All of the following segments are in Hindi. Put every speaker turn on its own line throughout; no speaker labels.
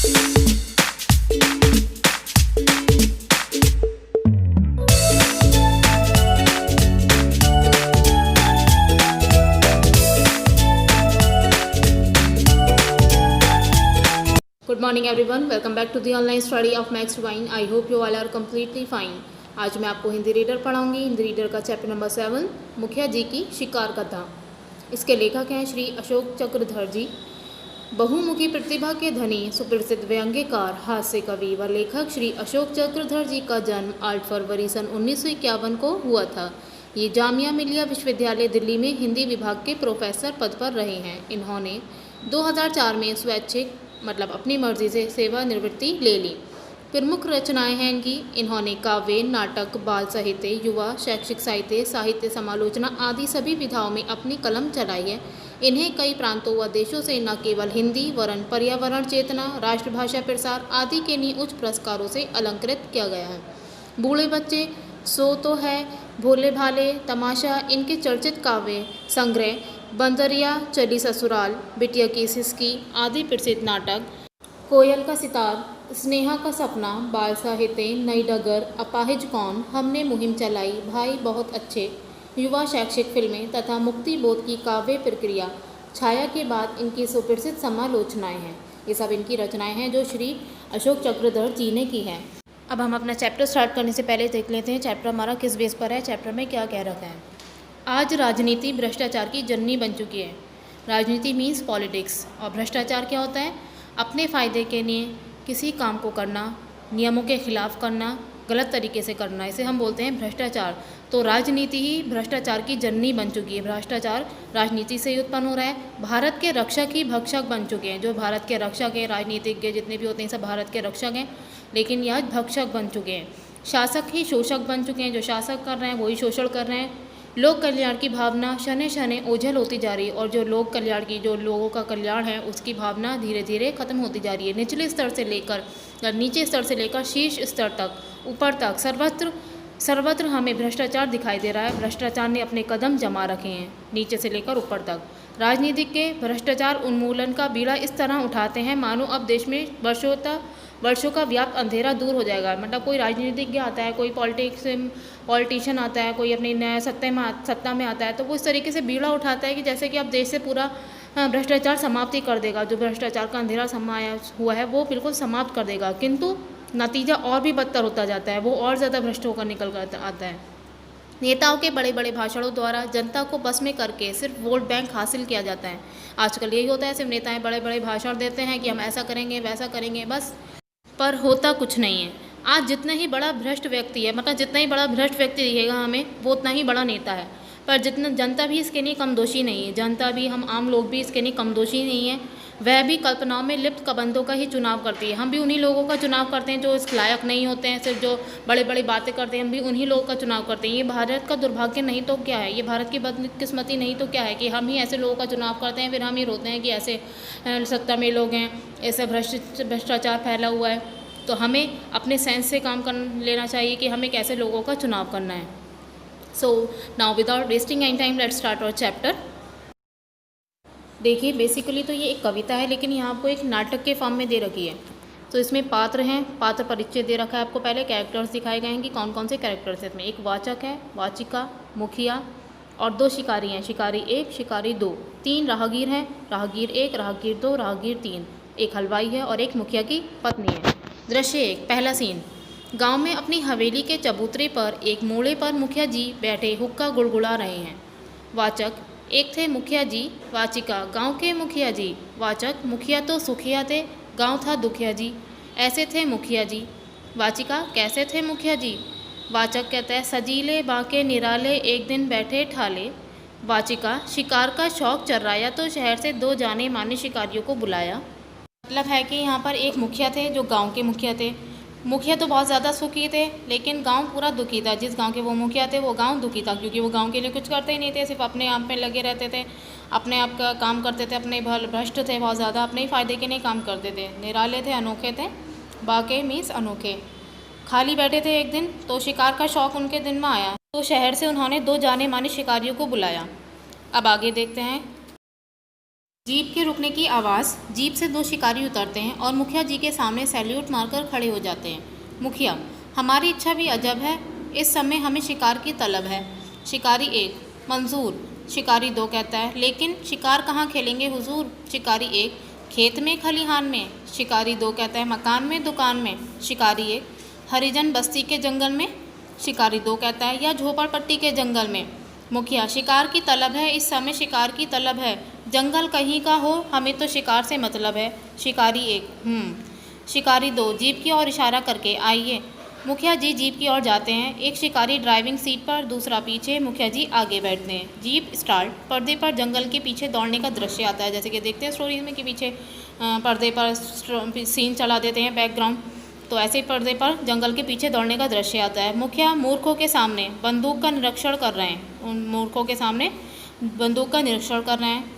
Good morning everyone. Welcome back to the online study of Max Divine. I hope you all are completely fine. आज मैं आपको हिंदी रीडर पढ़ाऊंगी। हिंदी रीडर का चैप्टर नंबर 7 मुखिया जी की शिकार कथा। इसके लेखक हैं श्री अशोक चक्रधर जी। बहुमुखी प्रतिभा के धनी सुप्रसिद्ध व्यंग्यकार, हास्य कवि व लेखक श्री अशोक चक्रधर जी का जन्म 8 फरवरी सन 1951 को हुआ था। ये जामिया मिलिया विश्वविद्यालय दिल्ली में हिंदी विभाग के प्रोफेसर पद पर रहे हैं। इन्होंने 2004 में स्वैच्छिक अपनी मर्जी से सेवानिवृत्ति ले ली। प्रमुख रचनाएं हैं इनकी। इन्होंने काव्य, नाटक, बाल साहित्य, युवा, शैक्षिक साहित्य, साहित्य समालोचना आदि सभी विधाओं में अपनी कलम चलाई है। इन्हें कई प्रांतों व देशों से न केवल हिंदी वरन पर्यावरण चेतना, राष्ट्रभाषा प्रसार आदि के लिए उच्च पुरस्कारों से अलंकृत किया गया है। बूढ़े बच्चे, सो तो है, भोले भाले, तमाशा इनके चर्चित काव्य संग्रह, बंदरिया, चली ससुराल, बिटिया की सिसकी आदि प्रसिद्ध नाटक, कोयल का सितार, स्नेहा का सपना, बाल साहित्य, नई डगर, अपाहिज कौन, हमने मुहिम चलाई, भाई बहुत अच्छे, युवा शैक्षिक फिल्में तथा मुक्ति बोध की काव्य प्रक्रिया, छाया के बाद इनकी सुप्रसिद्ध समालोचनाएं हैं। ये सब इनकी रचनाएं हैं जो श्री अशोक चक्रधर जी ने की हैं। अब हम अपना चैप्टर स्टार्ट करने से पहले देख लेते हैं चैप्टर हमारा किस बेस पर है, चैप्टर में क्या कह रखा है। आज राजनीति भ्रष्टाचार की जननी बन चुकी है। राजनीति मीन्स पॉलिटिक्स, और भ्रष्टाचार क्या होता है? अपने फ़ायदे के लिए किसी काम को करना, नियमों के खिलाफ करना, गलत तरीके से करना, इसे हम बोलते हैं भ्रष्टाचार। तो राजनीति ही भ्रष्टाचार की जननी बन चुकी है। भ्रष्टाचार राजनीति से ही उत्पन्न हो रहा है। भारत के रक्षक ही भक्षक बन चुके हैं। जो भारत के रक्षक हैं, राजनीतिज्ञ जितने भी होते हैं सब भारत के रक्षक हैं, लेकिन यह भक्षक बन चुके हैं। शासक ही शोषक बन चुके हैं। जो शासक कर रहे हैं वही शोषण कर रहे हैं। लोक कल्याण की भावना शने शने ओझल होती जा रही है, और जो लोक कल्याण की, जो लोगों का कल्याण है, उसकी भावना धीरे धीरे खत्म होती जा रही है। निचले स्तर से लेकर नीचे स्तर से लेकर शीर्ष स्तर तक, ऊपर तक, सर्वत्र हमें भ्रष्टाचार दिखाई दे रहा है। भ्रष्टाचार ने अपने कदम जमा रखे हैं नीचे से लेकर ऊपर तक। राजनीतिक के भ्रष्टाचार उन्मूलन का बीड़ा इस तरह उठाते हैं मानो अब देश में वर्षों का व्याप्त अंधेरा दूर हो जाएगा। कोई राजनीतिज्ञ आता है, कोई पॉलिटिशियन आता है, कोई अपनी नया सत्ता में आता है, तो वो इस तरीके से बीड़ा उठाता है कि जैसे कि अब देश से पूरा भ्रष्टाचार समाप्ति कर देगा। जो भ्रष्टाचार का अंधेरा समाया हुआ है वो बिल्कुल समाप्त कर देगा, किंतु नतीजा और भी बदतर होता जाता है। वो और ज़्यादा भ्रष्ट होकर निकल कर आता है। नेताओं के बड़े बड़े भाषणों द्वारा जनता को बस में करके सिर्फ वोट बैंक हासिल किया जाता है। आजकल यही होता है, सिर्फ नेताएं बड़े बड़े भाषण देते हैं कि हम ऐसा करेंगे वैसा करेंगे, बस, पर होता कुछ नहीं है। आज जितना ही बड़ा भ्रष्ट व्यक्ति है, जितना ही बड़ा भ्रष्ट व्यक्ति दिखेगा हमें, वो उतना ही बड़ा नेता है। पर जितना जनता भी इसके लिए कम दोषी नहीं है। जनता भी, हम आम लोग भी इसके लिए कम दोषी नहीं है। वह भी कल्पनाओं में लिप्त कबंधों का ही चुनाव करती है। हम भी उन्हीं लोगों का चुनाव करते हैं जो इस लायक नहीं होते हैं, सिर्फ जो बड़े बड़ी बातें करते हैं, हम भी उन्हीं लोगों का चुनाव करते हैं। ये भारत का दुर्भाग्य नहीं तो क्या है, ये भारत की बदकिस्मती नहीं तो क्या है कि हम ही ऐसे लोगों का चुनाव करते हैं। फिर हम ही रोते हैं कि ऐसे सत्ता में लोग हैं, ऐसे भ्रष्टाचार फैला हुआ है। तो हमें अपने सेंस से काम कर लेना चाहिए कि हमें कैसे लोगों का चुनाव करना है। So now without wasting any time let's start our chapter. देखिए, बेसिकली तो ये एक कविता है, लेकिन यहाँ आपको एक नाटक के फॉर्म में दे रखी है। तो इसमें पात्र हैं, पात्र परिचय दे रखा है आपको। पहले कैरेक्टर्स दिखाए गए हैं कि कौन कौन से कैरेक्टर्स हैं। इसमें एक वाचक है, वाचिका, मुखिया, और 2 शिकारी हैं, शिकारी 1, शिकारी 2। 3 राहगीर हैं, राहगीर 1, राहगीर 2, राहगीर 3। एक हलवाई है और एक मुखिया की पत्नी है। दृश्य 1, पहला सीन। गांव में अपनी हवेली के चबूतरे पर एक मोड़े पर मुखिया जी बैठे हुक्का गुड़गुड़ा रहे हैं। वाचक, एक थे मुखिया जी। वाचिका, गांव के मुखिया जी। वाचक, मुखिया तो सुखिया थे, गांव था दुखिया जी, ऐसे थे मुखिया जी। वाचिका, कैसे थे मुखिया जी? वाचक कहता है, सजीले बांके निराले एक दिन बैठे ठाले। वाचिका, शिकार का शौक चर्राया तो शहर से 2 जाने माने शिकारियों को बुलाया। मतलब है कि यहाँ पर एक मुखिया थे जो गांव के मुखिया थे। मुखिया तो बहुत ज़्यादा सुखी थे, लेकिन गांव पूरा दुखी था। जिस गांव के वो मुखिया थे वो गांव दुखी था, क्योंकि वो गांव के लिए कुछ करते ही नहीं थे, सिर्फ अपने आप में लगे रहते थे, अपने आप का काम करते थे, अपने भ्रष्ट थे बहुत ज़्यादा, अपने ही फ़ायदे के लिए काम करते थे। निराले थे, अनोखे थे। बाके मीन्स अनोखे। खाली बैठे थे एक दिन, तो शिकार का शौक़ उनके दिन में आया, तो शहर से उन्होंने 2 जाने माने शिकारियों को बुलाया। अब आगे देखते हैं। जीप के रुकने की आवाज़। जीप से दो शिकारी उतरते हैं और मुखिया जी के सामने सैल्यूट मारकर खड़े हो जाते हैं। मुखिया, हमारी इच्छा भी अजब है, इस समय हमें शिकार की तलब है। शिकारी एक, मंजूर। शिकारी दो कहता है, लेकिन शिकार कहाँ खेलेंगे हुजूर? शिकारी एक, खेत में खलिहान में। शिकारी दो कहता है, मकान में दुकान में। शिकारी एक, हरिजन बस्ती के जंगल में। शिकारी दो कहता है, या झोपड़पट्टी के जंगल में। मुखिया, शिकार की तलब है, इस समय शिकार की तलब है, जंगल कहीं का हो, हमें तो शिकार से मतलब है। शिकारी एक, शिकारी दो जीप की ओर इशारा करके, आइए। मुखिया जी जीप की ओर जाते हैं। एक शिकारी ड्राइविंग सीट पर, दूसरा पीछे। मुखिया जी आगे बैठते हैं। Jeep start. पर्दे पर जंगल के पीछे दौड़ने का दृश्य आता है, जैसे कि देखते हैं स्टोरीज में कि पीछे पर्दे पर सीन चला देते हैं बैकग्राउंड, तो ऐसे ही पर्दे पर जंगल के पीछे दौड़ने का दृश्य आता है। मुखिया मूर्खों के सामने बंदूक का निरीक्षण कर रहे हैं। उन मूर्खों के सामने बंदूक का निरीक्षण कर रहे हैं।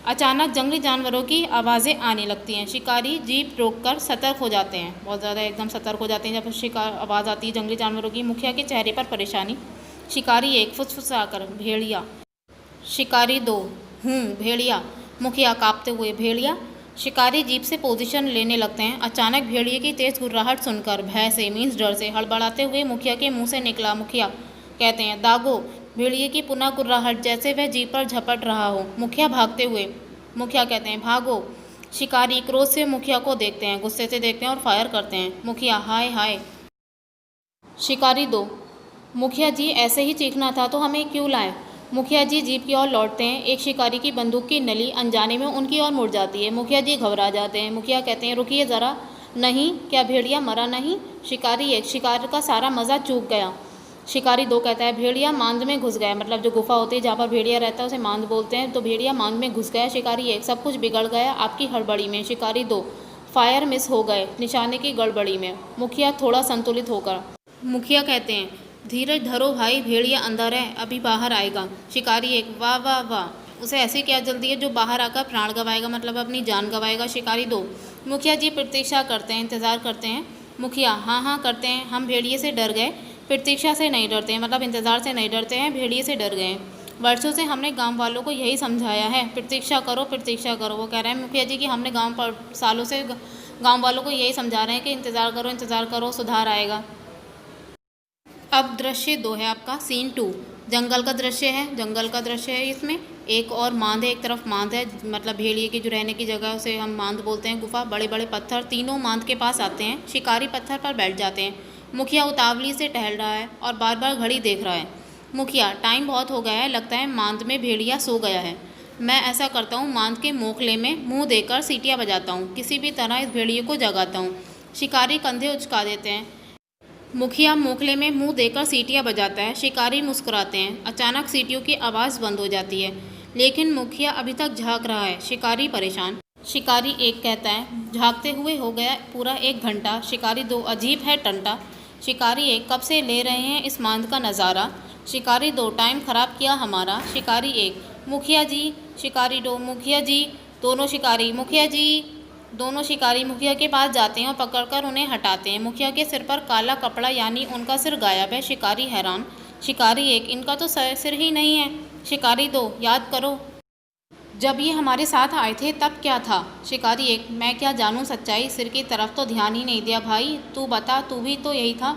अचानक जंगली जानवरों की आवाज़ें आने लगती हैं। शिकारी जीप रोककर सतर्क हो जाते हैं, बहुत ज़्यादा एकदम सतर्क हो जाते हैं जब शिकार आवाज़ आती है जंगली जानवरों की। मुखिया के चेहरे पर परेशानी। शिकारी एक, फुसफुसाकर, भेड़िया। शिकारी दो, भेड़िया। मुखिया काँपते हुए, भेड़िया। शिकारी जीप से पोजीशन लेने लगते हैं। अचानक भेड़िए की तेज गुर्राहट सुनकर भय से मीन्स डर से हड़बड़ाते हुए मुखिया के मुंह से निकला। मुखिया कहते हैं, दागो। भेड़िए की पुनः गुर्राहट, जैसे वह जीप पर झपट रहा हो। मुखिया भागते हुए। मुखिया कहते हैं, भागो। शिकारी क्रोध से मुखिया को देखते हैं, गुस्से से देखते हैं और फायर करते हैं। मुखिया, हाय हाय। शिकारी दो, मुखिया जी ऐसे ही चीखना था तो हमें क्यों लाए? मुखिया जी जीप की ओर लौटते हैं। एक शिकारी की बंदूक की नली अनजाने में उनकी ओर मुड़ जाती है। मुखिया जी घबरा जाते हैं। मुखिया कहते हैं, रुकिए ज़रा। नहीं, क्या भेड़िया मरा नहीं? शिकारी एक, शिकार का सारा मज़ा चूक गया। शिकारी दो कहता है, भेड़िया मांद में घुस गया, मतलब जो गुफा होती है जहाँ पर भेड़िया रहता है उसे मांद बोलते हैं, तो भेड़िया मांद में घुस गया। शिकारी एक, सब कुछ बिगड़ गया आपकी हड़बड़ी में। शिकारी दो, फायर मिस हो गए निशाने की गड़बड़ी में। मुखिया थोड़ा संतुलित होकर। मुखिया कहते हैं, धीरज धरो भाई, भेड़िया अंदर है, अभी बाहर आएगा। शिकारी एक, वाह वाह वाह, उसे ऐसी क्या जल्दी है जो बाहर आकर प्राण गंवाएगा, मतलब अपनी जान गंवाएगा। शिकारी दो, मुखिया जी प्रतीक्षा करते हैं, इंतज़ार करते हैं। मुखिया, हाँ करते हैं, हम भेड़िए से डर गए, प्रतीक्षा से नहीं डरते हैं, मतलब इंतज़ार से नहीं डरते हैं, भेड़िए से डर गए। वर्षों से हमने गांव वालों को यही समझाया है, प्रतीक्षा करो प्रतीक्षा करो। वो कह रहे हैं मुखिया जी कि हमने गांव पर सालों से गांव वालों को यही समझा रहे हैं कि इंतज़ार करो सुधार आएगा। अब दृश्य 2 है आपका, सीन 2। जंगल का दृश्य है, जंगल का दृश्य है। इसमें एक और मांद है, एक तरफ मांद है, मतलब भेड़िए की जो रहने की जगह है उसे हम मांद बोलते हैं। गुफा, बड़े बड़े पत्थर, तीनों मांद के पास आते हैं। शिकारी पत्थर पर बैठ जाते हैं। मुखिया उतावली से टहल रहा है और बार बार घड़ी देख रहा है। मुखिया, टाइम बहुत हो गया है, लगता है मांद में भेड़िया सो गया है। मैं ऐसा करता हूँ, मांद के मोखले में मुँह देकर सीटियाँ बजाता हूँ, किसी भी तरह इस भेड़िए को जगाता हूँ। शिकारी कंधे उचका देते हैं। मुखिया मोखले में मुंह देकर सीटियां बजाता है। शिकारी मुस्कुराते हैं। अचानक सीटियों की आवाज़ बंद हो जाती है, लेकिन मुखिया अभी तक झांक रहा है। शिकारी परेशान। शिकारी एक कहता है, झांकते हुए हो गया पूरा 1 घंटा। शिकारी दो, अजीब है टंटा। शिकारी एक, कब से ले रहे हैं इस मांद का नज़ारा। शिकारी दो, टाइम ख़राब किया हमारा। शिकारी एक, मुखिया जी। शिकारी दो, मुखिया जी। दोनों शिकारी, मुखिया जी। दोनों शिकारी मुखिया के पास जाते हैं और पकड़कर उन्हें हटाते हैं। मुखिया के सिर पर काला कपड़ा, यानी उनका सिर गायब है। शिकारी हैरान। शिकारी एक, इनका तो सिर ही नहीं है। शिकारी दो, याद करो जब ये हमारे साथ आए थे तब क्या था। शिकारी एक, मैं क्या जानूं सच्चाई, सिर की तरफ तो ध्यान ही नहीं दिया भाई, तू बता, तू भी तो यही था।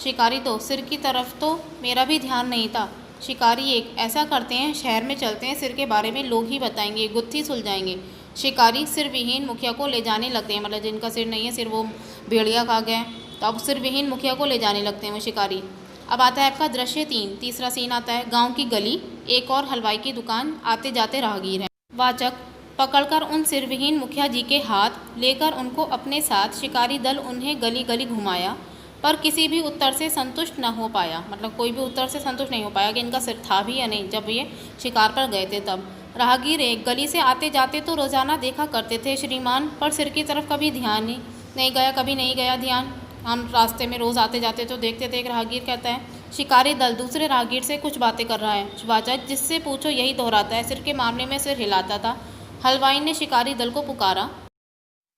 शिकारी दो, सिर की तरफ तो मेरा भी ध्यान नहीं था। शिकारी एक, ऐसा करते हैं, शहर में चलते हैं, सिर के बारे में लोग ही बताएंगे, गुत्थी सुलझाएंगे। शिकारी सिर विहीन मुखिया को ले जाने लगते हैं, मतलब जिनका सिर नहीं है, सिर वो भेड़िया खा गए, तो अब सिर विहीन मुखिया को ले जाने लगते हैं वो शिकारी। अब आता है आपका दृश्य 3, तीसरा सीन आता है, गांव की गली, एक और हलवाई की दुकान, आते जाते राहगीर हैं। वाचक, पकड़कर उन सिरविहीन मुखिया जी के हाथ लेकर उनको अपने साथ शिकारी दल उन्हें गली गली घुमाया, पर किसी भी उत्तर से संतुष्ट न हो पाया, मतलब कोई भी उत्तर से संतुष्ट नहीं हो पाया कि इनका सिर था भी या नहीं जब ये शिकार पर गए थे तब। राहगीर एक, गली से आते जाते तो रोज़ाना देखा करते थे श्रीमान, पर सिर की तरफ कभी ध्यान ही नहीं गया, कभी नहीं गया ध्यान, हम रास्ते में रोज़ आते जाते तो देखते थे। एक राहगीर कहता है। शिकारी दल दूसरे राहगीर से कुछ बातें कर रहा है। वाचक, जिससे पूछो यही दोहराता है, सिर के मामले में सिर हिलाता था। हलवाई ने शिकारी दल को पुकारा।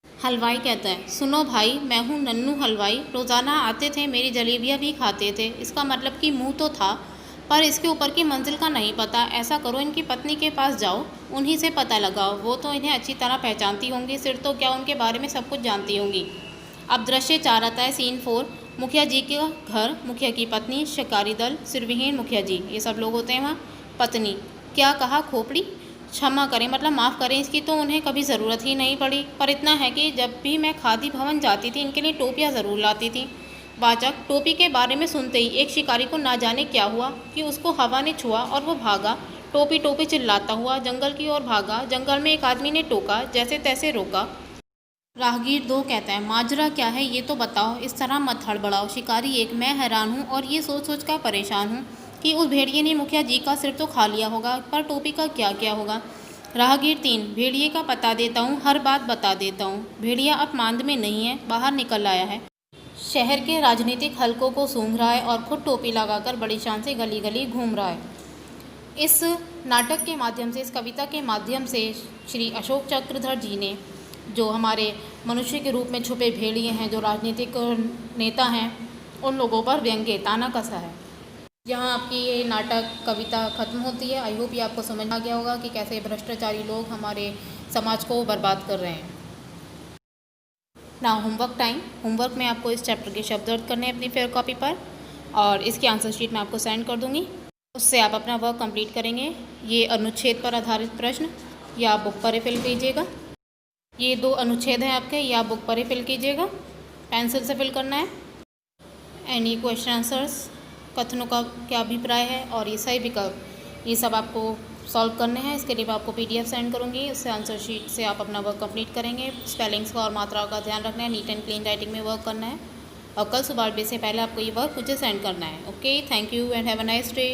हलवाई कहता है, सुनो भाई, मैं हूँ नन्नू हलवाई, रोज़ाना आते थे, मेरी जलेबियाँ भी खाते थे, इसका मतलब कि मुँह तो था, पर इसके ऊपर की मंजिल का नहीं पता। ऐसा करो, इनकी पत्नी के पास जाओ, उन्हीं से पता लगाओ, वो तो इन्हें अच्छी तरह पहचानती होंगी, सिर तो क्या उनके बारे में सब कुछ जानती होंगी। अब दृश्य 4 आता है, सीन 4। मुखिया जी के घर, मुखिया की पत्नी, शिकारी दल, सिरविहीन मुखिया जी, ये सब लोग होते हैं वहाँ। पत्नी, क्या कहा खोपड़ी? क्षमा करें, मतलब माफ़ करें, इसकी तो उन्हें कभी ज़रूरत ही नहीं पड़ी, पर इतना है कि जब भी मैं खादी भवन जाती थी इनके लिए टोपियाँ ज़रूर लाती थी। वाचक, टोपी के बारे में सुनते ही एक शिकारी को ना जाने क्या हुआ कि उसको हवा ने छुआ और वो भागा, टोपी टोपी चिल्लाता हुआ जंगल की ओर भागा। जंगल में एक आदमी ने टोका, जैसे तैसे रोका। राहगीर 2 कहता है, माजरा क्या है ये तो बताओ, इस तरह मत हड़बड़ाओ। शिकारी 1, मैं हैरान हूँ और ये सोच सोच कर परेशान हूँ कि उस भेड़िए ने मुखिया जी का सिर तो खा लिया होगा, पर टोपी का क्या क्या होगा। राहगीर 3, भेड़िए का पता देता हूँ, हर बात बता देता हूँ। भेड़िया अब मांद में नहीं है, बाहर निकल आया है, शहर के राजनीतिक हलकों को सूंघ रहा है और खुद टोपी लगाकर बड़ी शान से गली गली घूम रहा है। इस नाटक के माध्यम से, इस कविता के माध्यम से श्री अशोक चक्रधर जी ने जो हमारे मनुष्य के रूप में छुपे भेड़िए हैं, जो राजनीतिक नेता हैं, उन लोगों पर व्यंग्य ताना कसा है। यहाँ आपकी ये नाटक कविता ख़त्म होती है। आई होप ये आपको समझ आ गया होगा कि कैसे भ्रष्टाचारी लोग हमारे समाज को बर्बाद कर रहे हैं। ना होमवर्क टाइम। होमवर्क में आपको इस चैप्टर के शब्द दर्ज करने हैं अपनी फेयर कॉपी पर, और इसकी आंसर शीट मैं आपको सेंड कर दूँगी, उससे आप अपना वर्क कंप्लीट करेंगे। ये अनुच्छेद पर आधारित प्रश्न या आप बुक पर ही फिल कीजिएगा। ये 2 अनुच्छेद हैं आपके, या बुक पर ही फिल कीजिएगा, पेंसिल से फिल करना है। एनी क्वेश्चन आंसर्स, कथनों का क्या अभिप्राय है और ये सही विकल्प, ये सब आपको सॉल्व करने हैं। इसके लिए मैं आपको PDF सेंड करूँगी, उससे आंसर शीट से आप अपना वर्क कंप्लीट करेंगे। स्पेलिंग्स का और मात्रा का ध्यान रखना है, नीट एंड क्लीन राइटिंग में वर्क करना है, और कल सुबह 8 बजे से पहले आपको ये वर्क मुझे सेंड करना है। Okay, thank you and have a nice day.